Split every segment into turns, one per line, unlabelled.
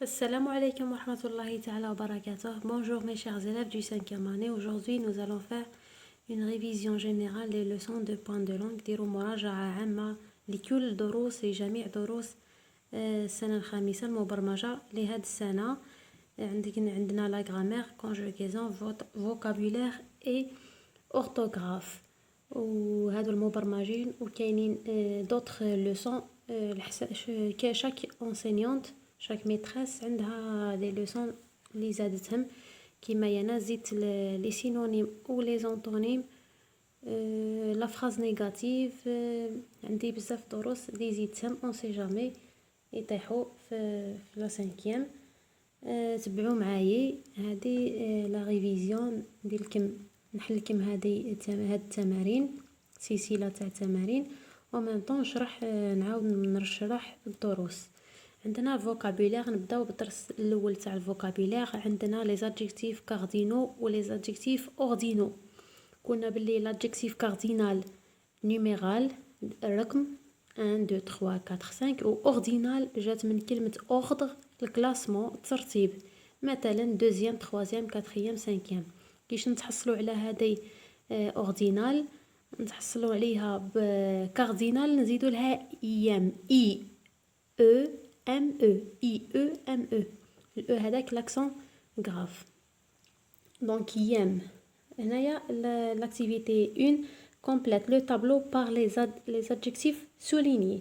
Assalamu alaikum wa rahmatullahi ta'ala wa barakatuh. Bonjour mes chers élèves du 5e année. Aujourd'hui, nous allons faire une révision générale des leçons de points de langue. ديروا مراجعة عامة لكل دروس لجميع دروس السنة الخامسة المبرمجة لهذه السنة. عندنا la grammaire, conjugaison, vocabulaire et orthographe. وهذو المبرمجين وكاينين d'autres leçons. chaque enseignante chaque maîtresse عندها des leçons اللي زادتهم كيما انا زدت لي سينونيم ou les antonymes la phrase négative عندي بزاف دروس اللي زيدتهم on sait jamais يطيحوا في لا 5e. تبعوا معايا هذه لا ريفيزيون ندير لكم نحل لكم هذه التمارين سلسله تاع تمارين ومن طون نشرح نعاود نشرح الدروس. عندنا الفوكابولير. نبداو بالدرس الاول تاع الفوكابولير. عندنا لي زادجيكتيف كاردينو و لي زادجيكتيف اوردينو. قلنا باللي لادجيكتيف كاردينال نيميرال الرقم 1 2 3 4 5 و اوردينال جات من كلمه اوردر الكلاسمون الترتيب مثلا دوزيام تروازيام كاتريام سانكيام. كيش نتحصلوا على هذه اوردينال نتحصلوا عليها بكاردينال نزيدوا لها ايام اي او ام او اي او ام او الاو هذاك لاكسون غراف. دونك يام هنايا l'activité 1 complète le tableau par les adjectifs soulignés.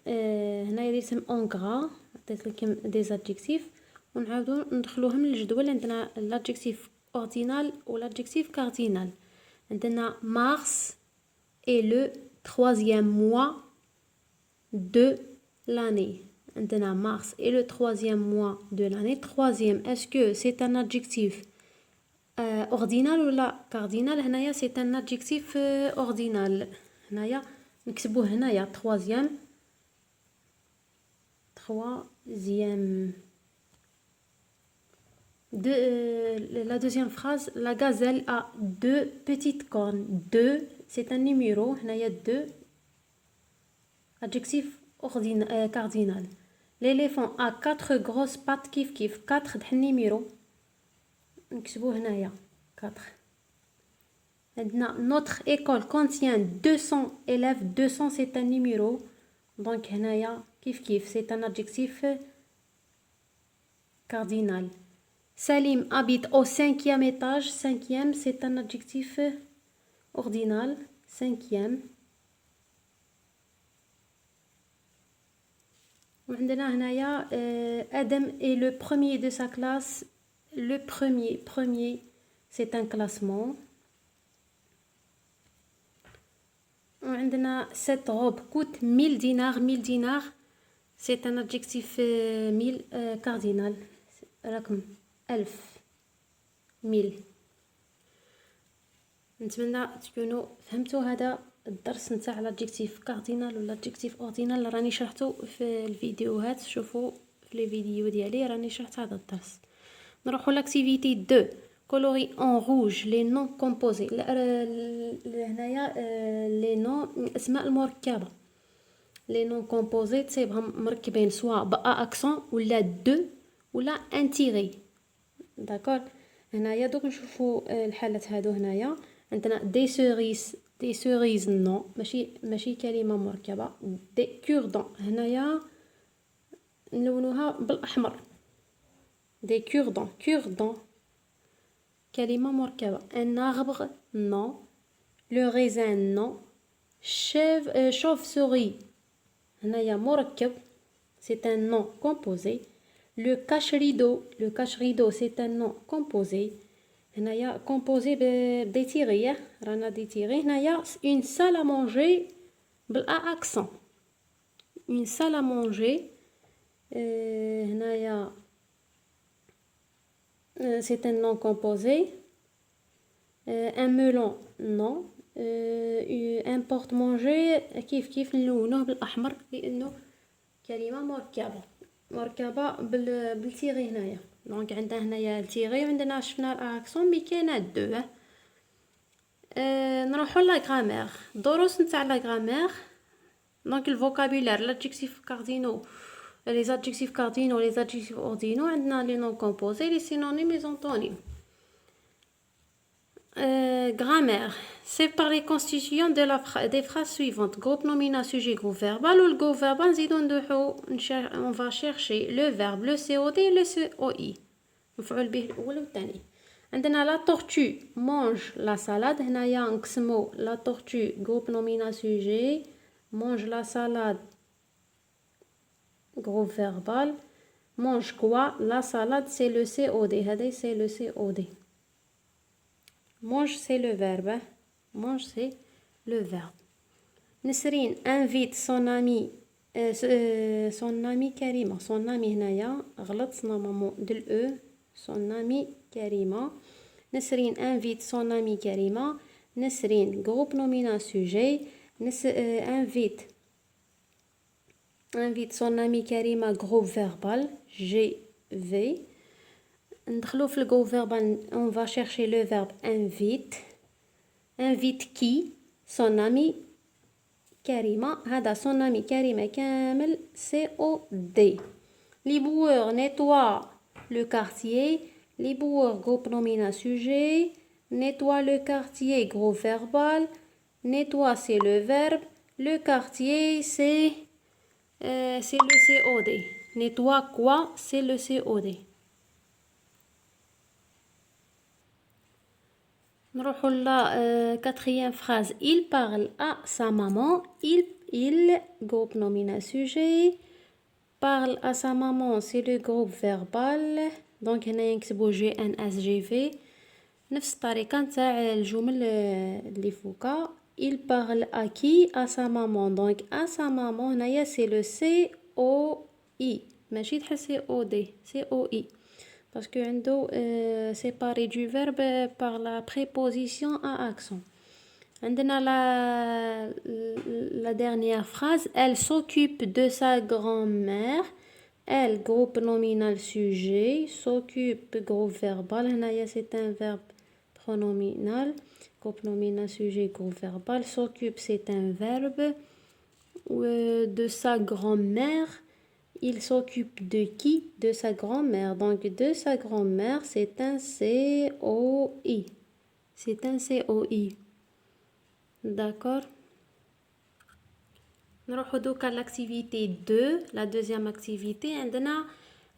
هنايا درتهم اون غرا عطيت لكم دي زادجيكتيف ونعاودو ندخلوهم للجدول. عندنا l'adjectif ordinal و l'adjectif cardinal. عندنا mars est le 3e mois de l'année. عندنا mars est le 3e mois de l'année. Troisième, est-ce que c'est un adjectif ordinal ou la cardinal؟ هنايا c'est un adjectif ordinal. هنايا نكتبوه هنايا troisième. La deuxième phrase, la gazelle a 2 petites cornes. 2 c'est un numéro. هنايا 2 adjectif cardinal. L'éléphant a 4 grosses pattes كيف كيف. 4 دحال numéro نكتبوه هنايا 4. عندنا notre école contient 200 élèves. 200 c'est un numéro donc هنايا كيف كيف c'est un adjectif cardinal. Salim habite au 5e étage. 5e c'est un adjectif ordinal. 5e. وعندنا هنايا Adam est le premier de sa classe. Le premier c'est un classement. وعندنا cette robe coûte 1000 dinars. 1000 dinars c'est un adjectif 1000 cardinal. رقم 1000. نتمنى تكونوا فهمتوا هذا الدرس نتاع l'adjectif cardinal و l'adjectif ordinal. راني شرحته في الفيديوهات. شوفوا في لي فيديو ديالي راني شرحت هذا الدرس. نروحوا لاكتيفيتي 2 coloré en rouge les noms composés. هنايا لي نون اسماء المركبه. لي نون كومبوزي تصيبهم مركبين سواء با اكسون ولا دو ولا ان تيري. داكور. هنايا دوك نشوفوا الحالات هادو. هنايا عندنا دي سوريز نو ماشي كلمه مركبه. دي كوردون هنايا نلونوها بالاحمر. دي كوردون كلمه مركبه. ان arbre non. le raisin non. chauve-souris هنايا مركب c'est un nom composé. le cache-rideau c'est un nom composé. هنايا composé بدي تيري رانا دي تيري. هنايا une salle à manger بلا accent. une salle à manger هنايا c'est un nom composé. un melon non. un porte-manger كيف نلونوه بالاحمر لانه كلمه مركبه بالتيغي هنايا. دونك عندنا هنايا التيغي وعندنا شفنا الاكسون مي كاينه دو. نروحوا لا غرامير. الدروس نتاع لا غرامير. دونك الفوكابولير l'adjectif cardinaux les adjectifs cardinaux, les adjectifs ordinaux, on a les noms composés, les synonymes, les antonymes. Grammaire. C'est par les constituants des phrases suivantes. Groupe nominal, sujet, groupe verbal. Ou le groupe verbal, on va chercher le verbe, le COD et le COI. مفعول به الأول والثاني. عندنا la tortue mange la salade. هنايا نقسمو la tortue groupe nominal sujet mange la salade groupe verbal. Mange quoi? La salade c'est le COD. هذا c'est le COD. Mange c'est le verbe. Mange c'est le verbe. Nesrine invite son ami Karima. Son ami هنايا غلط normalement de l'E. Son ami Karima. Nesrine invite son ami Karima. Nesrine groupe nominal sujet. Invite son ami Karima groupe verbal GV. ندخلو في الجروب verbal, on va chercher le verbe invite. Invite qui? Son ami Karima. هذا son ami Karima كامل COD. Les boueurs nettoient le quartier. Les boueurs groupe nominal sujet. Nettoie le quartier groupe verbal. Nettoie c'est le verbe. Le quartier c'est le COD. Nettoie quoi? C'est le COD. نروحوا لا quatrième phrase. Il parle à sa maman. Il groupe nominal sujet. Parle à sa maman c'est le groupe verbal. donc هنا نكتبوا GNSGV نفس الطريقة نتاع الجمل اللي فوقا. Il parle à qui? À sa maman. donc à sa maman هنايا c'est le COI ماشي تحل COD COI parce que عنده séparé du verbe par la préposition à accent. عندنا la dernière phrase. Elle s'occupe de sa grand-mère. Elle groupe nominal sujet. S'occupe groupe verbal. هنايا c'est un verbe pronominal. Groupe nominal sujet groupe verbal. S'occupe c'est un verbe. De sa grand-mère. Il s'occupe de qui? De sa grand-mère. donc de sa grand-mère c'est un COI. C'est un COI. D'accord. نروحو دوكا l'activité 2. la deuxième activité عندنا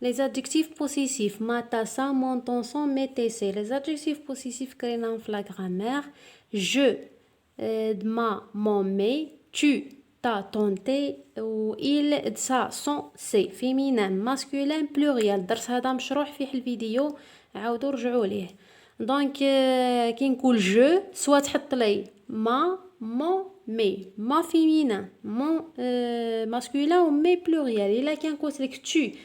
les adjectifs possessifs. ma, ta, sa, mon, ton, son, mes, tes, ses. les adjectifs possessifs كريناهم في la grammaire. je ma, mon, mes. tu ta, ton, tes. و il sa, son, ses. féminin masculin pluriel. درس هذا مشروح فيه الفيديو عاودوا رجعوا ليه. دونك كي نقول جو سوا تحط لي ما مون مي ما فيمينا مون ماسكولين و مي بلوريال. الا كان قلت لك tu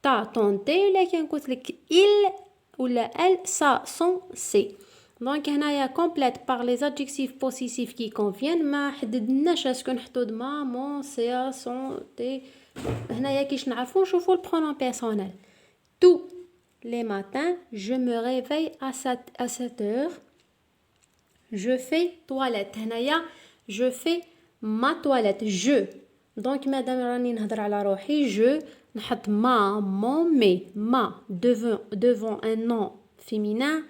ta ton tes. الا كان قلت لك il ولا elle sa son ses. دونك هنايا complète par les adjectifs possessifs qui conviennent. ما حددناش اسكو نحطو ما مون سي سون تي. هنايا كيش نعرفو نشوفو البرونون بيرسونيل. tous les matins je me réveille à 7 heures. je fais toilette. هنايا je fais ma toilette. je donc مادام راني نهضر على روحي je نحط ma mon mes. ma devant un nom féminin.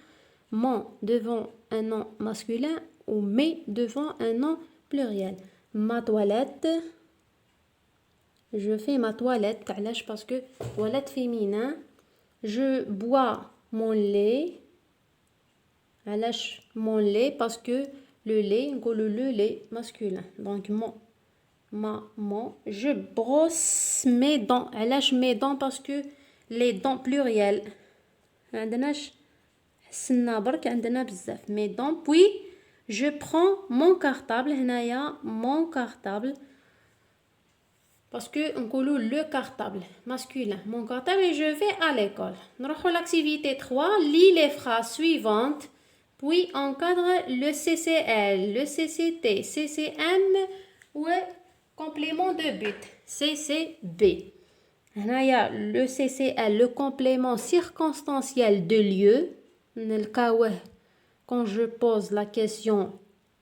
mon devant un nom masculin. ou mes devant un nom pluriel. ma toilette. je fais ma toilette. علاش parce que toilette féminin. je bois mon lait. علاش mon lait parce que le lait نقولوا le lait masculin. donc mon je brosse mes dents. علاش mes dents parce que les dents pluriel. عندناش حسنا برك عندنا بزاف mes dents. puis je prends mon cartable. هنايا mon cartable parce que نقولوا le cartable masculin. mon cartable et je vais à l'école. نروحوا l'activité 3. lis les phrases suivantes puis encadre le CCL, le CCT, CCM ou complément de but CCB. هنايا le CCL le complément circonstanciel de lieu نلقاوه quand je pose la question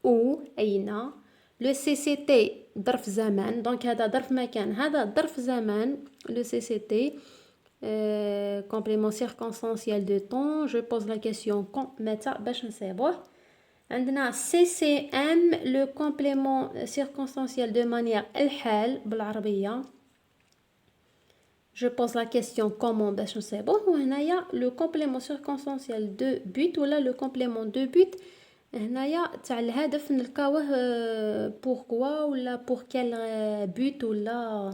où أين. le CCT ظرف زمان. دونك هذا ظرف مكان، هذا ظرف زمان. لو سي سي تي complément circonstanciel de temps. Je pose la question quand متى باش نصيبوه. عندنا CCM le complément circonstanciel de manière الحال بالعربية. Je pose la question comment باش نصيبوه. وهنايا le complément circonstanciel de but ولا le complément de but هنايا تاع الهدف نلقاوه pourquoi ولا pour quel but ولا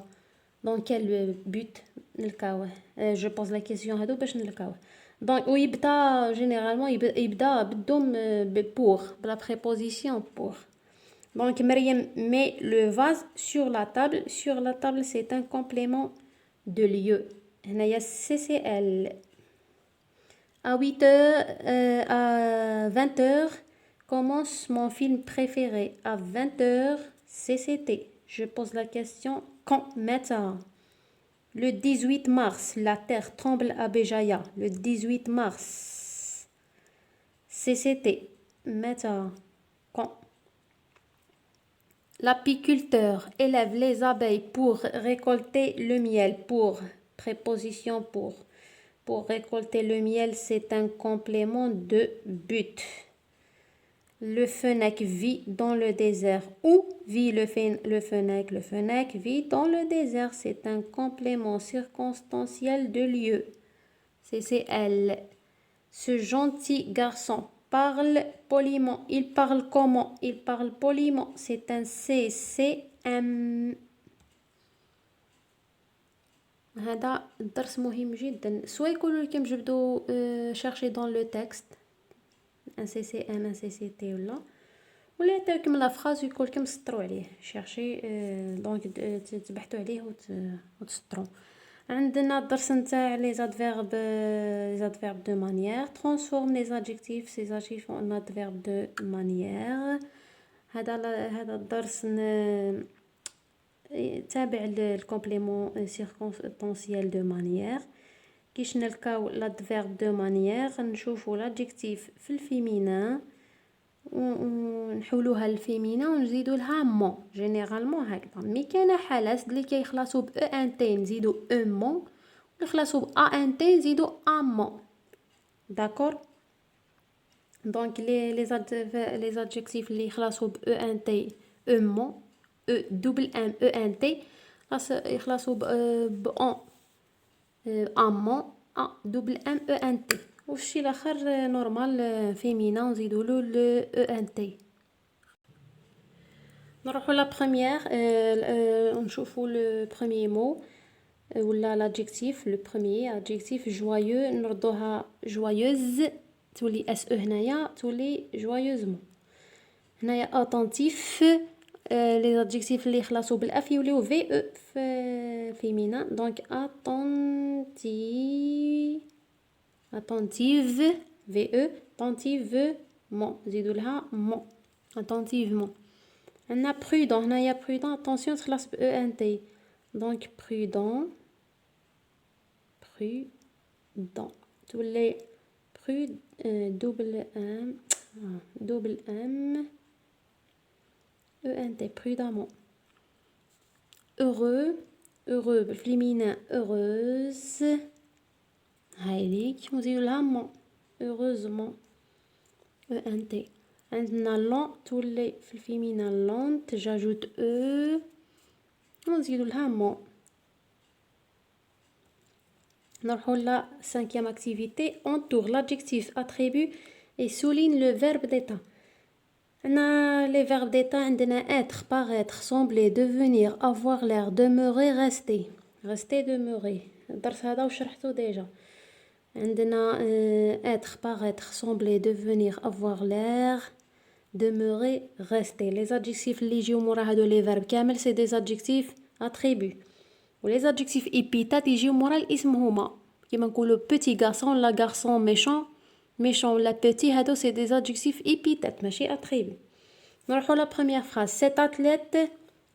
dans quel but نلقاوه. je pose la question هادو باش نلقاوه. دونك ويبدا جينيرالمون يبدا بالدوم pour بلا préposition pour. Donc مريم met le vase sur la table. Sur la table c'est un complément de lieu. هنايا CCL. À 8h, à 20h commence mon film préféré. À 20h CCT. Je pose la question quand متى. Le 18 mars, la terre tremble à Béjaïa. Le 18 mars. CCT. متى. Quand. L'apiculteur élève les abeilles pour récolter le miel. Pour. Préposition pour. Pour récolter le miel, c'est un complément de but. Le fennec vit dans le désert. Où vit le fennec? Le fennec vit dans le désert. C'est un complément circonstanciel de lieu. C'est elle. Ce gentil garçon parle poliment. Il parle comment? Il parle poliment. C'est un CCM. هذا الدرس مهم جدا. سواء يقولوا لكم جبدوا chercher dans le texte un CCM un CCT ولا يعطيوكم لا فراز ويقول لكم سطروا عليه chercher دونك تبحثوا عليه وتسطروا. عندنا الدرس نتاع les adverbes de manière. Transforme les adjectifs ces adjectifs en adverbes de manière. هذا الدرس تابع الكومبليمون سيركونستانسيال دو مانيير. كيش نلقاو لادفيرب دو مانيير نشوفوا لادجيكتيف في الفيمينان ونحولوها للفيمينان ونزيدوا لها مون. جينيرالمون هكذا. مي كاينه حالات اللي كيخلصوا ب او ان تي نزيدوا او مون واللي يخلصوا ب ا ان تي نزيدوا ا مون. داكور. دونك لي زادجيكتيف اللي يخلصوا ب او ان تي او مون او دوبل ام او ان تي يخلصوا ب اون امون ا دوبل ام او ان تي. والشي الاخر نورمال فيمينا نزيدوا له ل او ان تي. نروحوا لا بروميير نشوفوا لو بروميير مو ولا لادجيكتيف. لو بروميير ادجيكتيف جويو نردوها جويوز تولي اس او هنايا تولي جويوزمون. هنايا اتونتيف لي زادجيكتيف اللي يخلصوا بالاف يوليو في او في فيمينا. دونك attentive في او attentivement نزيدوا لها مون attentivement. عندنا prudent. هنايا prudent attention تخلص ب او ان تي. دونك prudent تولي double M ENT prudemment. Heureux féminin heureuse. هايليك نزيدو لها مون heureusement ENT. عندنا لون تولي في الفيمينا لون تجاجوت ونزيدو لها مون. نروحو لا 5e activité. Entoure l'adjectif attribut et souligne le verbe d'état. عندنا les verbes d'état. عندنا être, paraître, sembler, devenir, avoir l'air, demeurer, rester, demeurer. الدرس هذا وشرحته ديجا. عندنا être, paraître, sembler, devenir, avoir l'air, demeurer, rester. Les adjectifs اللي يجيو مورا هادو les verbes كامل c'est des adjectifs attributs. ولي adjectifs épithètes يجيو مورا الاسم هما كيما نقولوا petit garçon la garçon méchant la petit هادو c'est des adjectifs épithètes ماشي attributs. نروحوا la première phrase. Cet athlète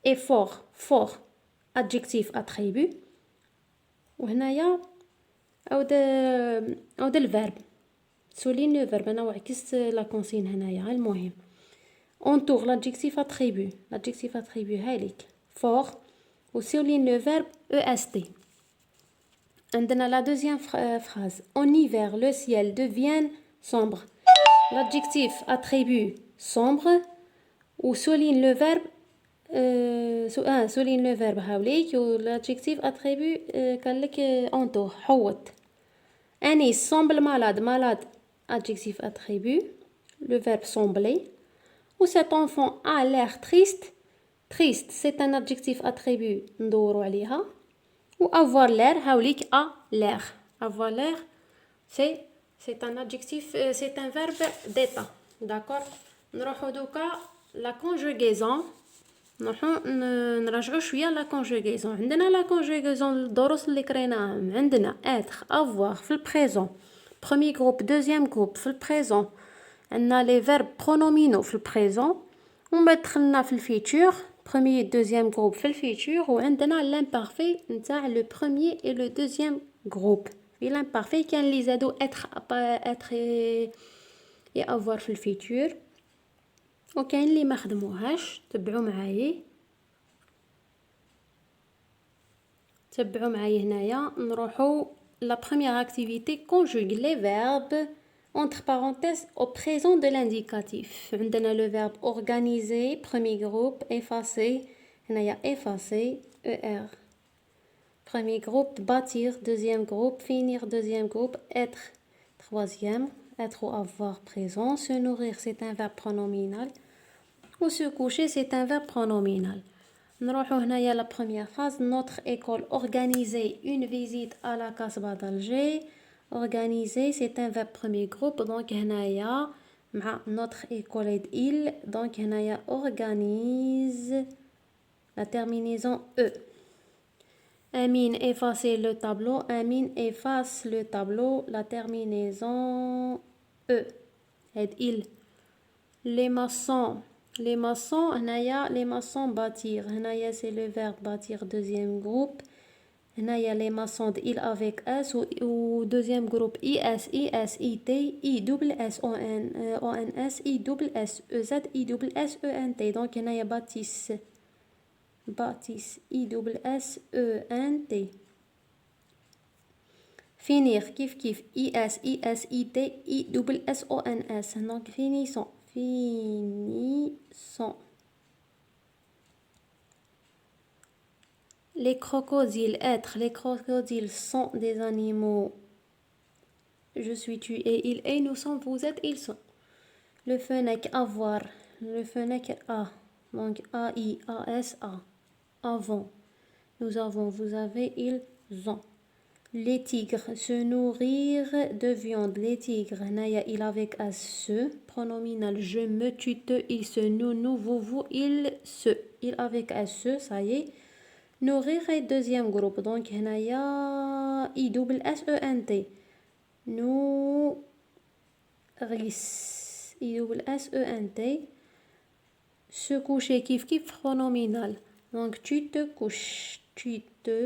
est fort adjectif attribut. وهنايا عود الفيرب souligne le verbe. انا وعكست لا كونسين هنايا. المهم entoure l'adjectif attribut. L'adjectif attribut هاليك fort ou souligne le verbe est. عندنا la deuxième phrase. En hiver, le ciel devient sombre. L'adjectif attribut sombre ou souligne le verbe souligne le verbe هاوليك و l'adjectif attribut قال لك entoure حوط. Anis semble malade. Malade, adjectif attribut. Le verbe sembler. Ou cet enfant a l'air triste. Triste, c'est un adjectif attribut. ندورو عليها. Ou avoir l'air, هاوليك a l'air. Avoir l'air, c'est un adjectif, c'est un verbe d'état. D'accord? نروحو دوكا la conjugaison. نراجعو شويه لا conjugaison. عندنا لا conjugaison الدروس اللي قريناهم. عندنا être, avoir في البريزون premier groupe deuxième groupe في البريزون. عندنا les verbes pronominaux في البريزون. ومن بعد دخلنا في الفيتور premier deuxième groupe في الفيتور. وعندنا l'imparfait نتاع le premier et le deuxième groupe. في l'imparfait كان اللي زادو être et avoir في الفيتور. وكاين اللي ما خدموهاش. تبعوا معايا هنايا نروحو la première activité conjugue les verbes entre parenthèses au présent de l'indicatif. عندنا le verbe organiser premier groupe effacer هنايا effacer er. Premier groupe bâtir deuxième groupe finir deuxième groupe être troisième être ou avoir présent. Se nourrir c'est un verbe pronominal. Ou se coucher, c'est un verbe pronominal. نروحو هنايا la première phrase. Notre école organiser une visite à la Casbah d'Alger. Organiser, c'est un verbe premier groupe. Donc هنايا مع notre école il. Donc هنايا organise la terminaison e. Amine effacer le tableau. Amine efface le tableau. La terminaison e. il. Les maçons. Les maçons, هنايا les maçons bâtir. هنايا c'est le verbe bâtir deuxième groupe. هنايا les maçons il avec s ou deuxième groupe is, it, i double s o n s i double s e z i double s e n t. Donc هنايا bâtisse i double s e n t. Finir كيف is it i double s o n s. Donc finissons. Finissons. Les crocodiles, être. Les crocodiles sont des animaux. Je suis, tu es, il est, nous sommes, vous êtes, ils sont. Le fenêtre, avoir. Le fenêtre, a. Donc a-i, a-s-a. Avant. Nous avons, vous avez, ils ont. Les tigres, se nourrir de viande. Les tigres, naya il avec as se, pronominal je, me, tu, te, il se, nous, vous, il se. Il avec as se, ça y est. Nourrir est deuxième groupe. Donc naya i double s e n t. Nous ris i double s e n t. Se coucher kif pronominal. Donc tu te couches. Tu te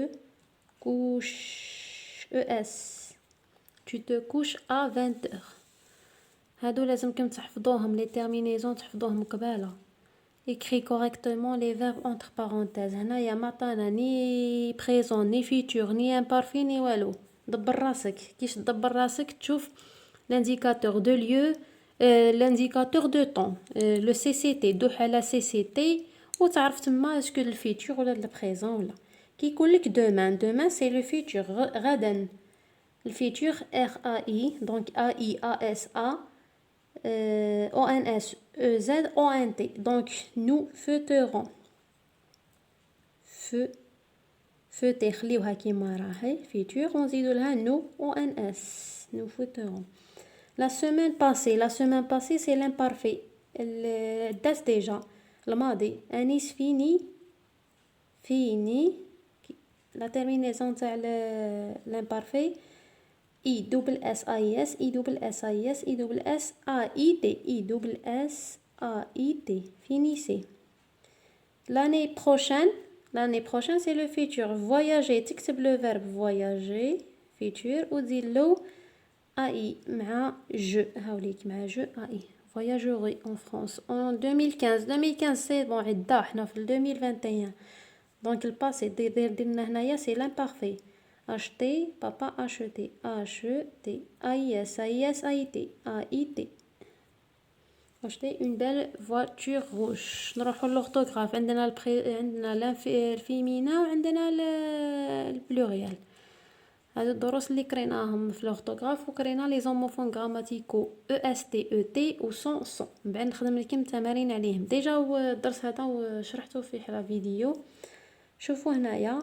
couches. ES. Tu te couches à 20h. هادو لازمكم تحفظوهم les terminaisons تحفظوهم قبالة. Écris correctement les verbes entre parenthèses. هنايا ما عطانا ني présent ني futur ني imparfait ني والو. دبر راسك. كيش تدبر راسك تشوف l'indicateur de lieu l'indicateur de temps le CCT دوح على CCT وتعرف تما اسكو الفيتور ولا البريزون ولا. كي يقول لك demain c'est le futur غدا. Le futur RAI donc AI ASA ONS EZ ONT. Donc nous fêterons. fêter خليوها كيما راهي futur ونزيدو لها nous ONS. Nous fêterons. La semaine passée c'est l'imparfait. داز déjà الماضي. أنيس fini la terminaison تاع l'imparfait i double s a i s i double s a i s i double s a i t i double s a i t. Finissez. L'année prochaine c'est le futur. Voyager تكتب le verbe voyager futur ودير له ai مع je هاوليك مع je ai. voyagerai en France en 2015. 2015 c'est bon عدا حنا في 2021. Donc le passé درنا هنايا c'est l'imparfait. Acheter, papa acheter. Acheter. AIS, AIS, AIT. AIT. Acheter une belle voiture rouge. نروحوا l'orthographe. عندنا عندنا الفيمينا وعندنا البلوريال. هادو الدروس اللي قريناهم في l'orthographe وقرينا لي زوموفون غراماتيكو EST ET و son. من بعد نخدم لكم تمارين عليهم. ديجا الدرس هذا وشرحته في حلا فيديو. شوفوا هنايا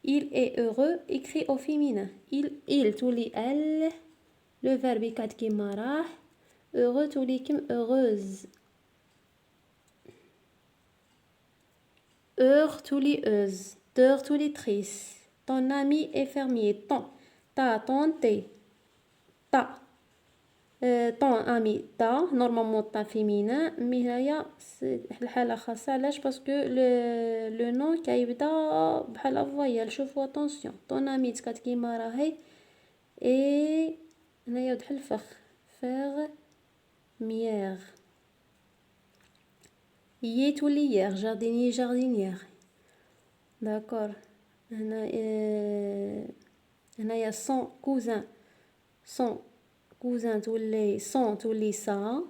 il est heureux écrit au féminin. il تولي elle. le verbe يقعد كيما راه. heureux تولي كم heureuse. heure تولي euse. d'heure تولي trice. ton ami est fermier. ton ton ta ton ami ta normalement ta féminin مي هيا الحالة خاصة علاش باسكو لو نو كيبدا بحال فويال. شوفوا اتونسيون ton ami تقعد كيما راهي اي هنايا بحال الفخ fermière. يي تولي يير. جاردينيي جاردينيير. داكور. هنايا son cousin. son cousin تولي son تولي ça.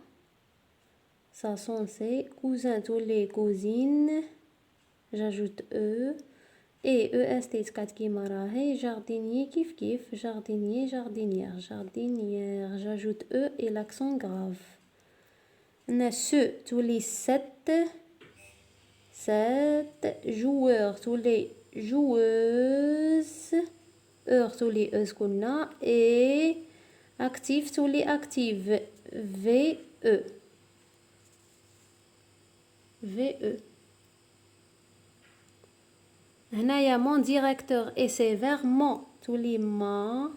ça son c'est. cousin تولي cousine. j'ajoute e. et est تقعد كيما راهي. jardinier كيف كيف. jardinier jardinière. jardinière. j'ajoute e et l'accent grave. هنا ce تولي sept. joueur تولي joueuse. heure تولي euse قلنا. et active تولي active. ve ve. هنايا mon directeur est sévère. mon تولي ma.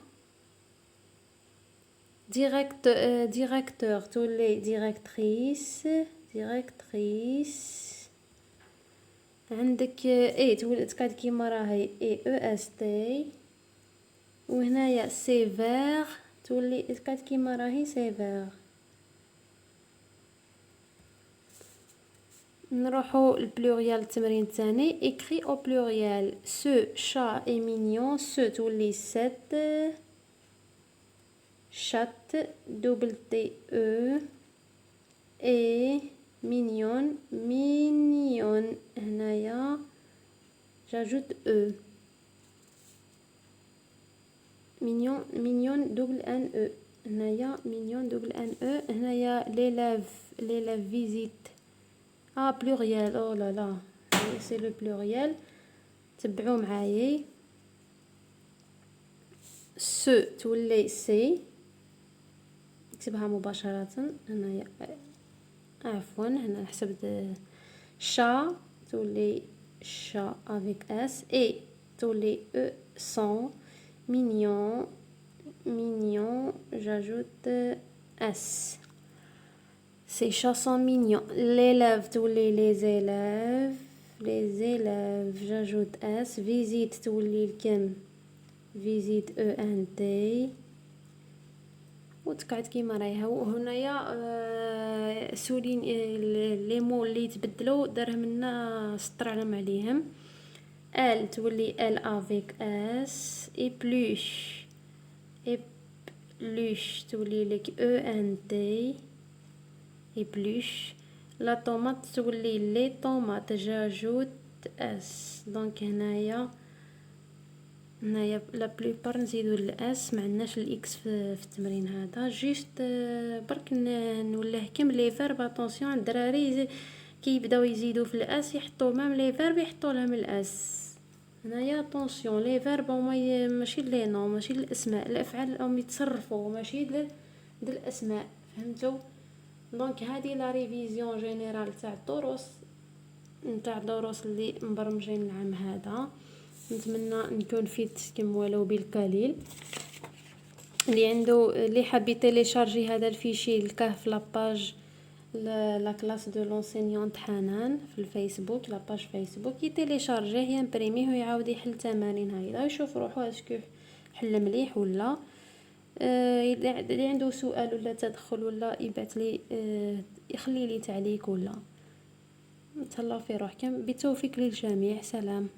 directeur تولي directrice. directrice. عندك اي تولي تقعد كيما راهي اي est. وهنايا sévère تولي تقعد كيما راهي sévère. نروحو البلوريال التمرين الثاني. écrit au pluriel. ce chat est mignon. ce تولي sept. chat double t e. et mignon mignon. هنايا j'ajoute e. mignon mignon double n e. هنايا mignon double n e. هنايا l'élève visite. pluriel. oh là là c'est le pluriel. تبعوا معايا. ce تولي سي. نكتبها مباشرة هنايا عفوا هنا نحسب chat تولي chat avec s. et تولي e son. mignon mignon j'ajoute s. ces chats sont mignons. l'élève تولي les élèves. les élèves j'ajoute s. visite تولي الكم visite e n t. وتقعد كيما راهي. هنايا سولين لي مو اللي تبدلوا دارهم لنا سطر علم عليهم. elle تولي elle avec s. épluche épluche تولي لك e n t. épluche. la tomate تولي les tomates. j'ajoute s. دونك هنايا لا بلوبار نزيدو الاس. ما عندناش الاكس في التمرين هذا. جيست برك نولهكم لي فيرب. اتونسيون الدراري كيبداو يزيدوا في الاس يحطوا مام لي فيرب يحطوا لهم الاس. هنايا اتونسيون لي فيرب هما ماشي لي نو ماشي الاسماء. الافعال هم يتصرفوا ماشي الاسماء. فهمتوا؟ دونك هذه لا ريفيزيون جينيرال تاع الدروس اللي مبرمجين العام هذا. نتمنى نكون فيدتكم ولو بالقليل. اللي حاب يتيليشارجي هذا الفيشي لقاه في لاباج لا كلاس دو لونسينيونت حنان في الفيسبوك. لاباج فيسبوك يتيليشارجيه يمبريميه ويعاود يحل تمارين هايلا يشوف روحو اسكو حل مليح ولا. اللي عنده سؤال ولا تدخل ولا يبعث لي، يخلي لي تعليق ولا. تهلاو في روحكم، بالتوفيق للجميع، سلام.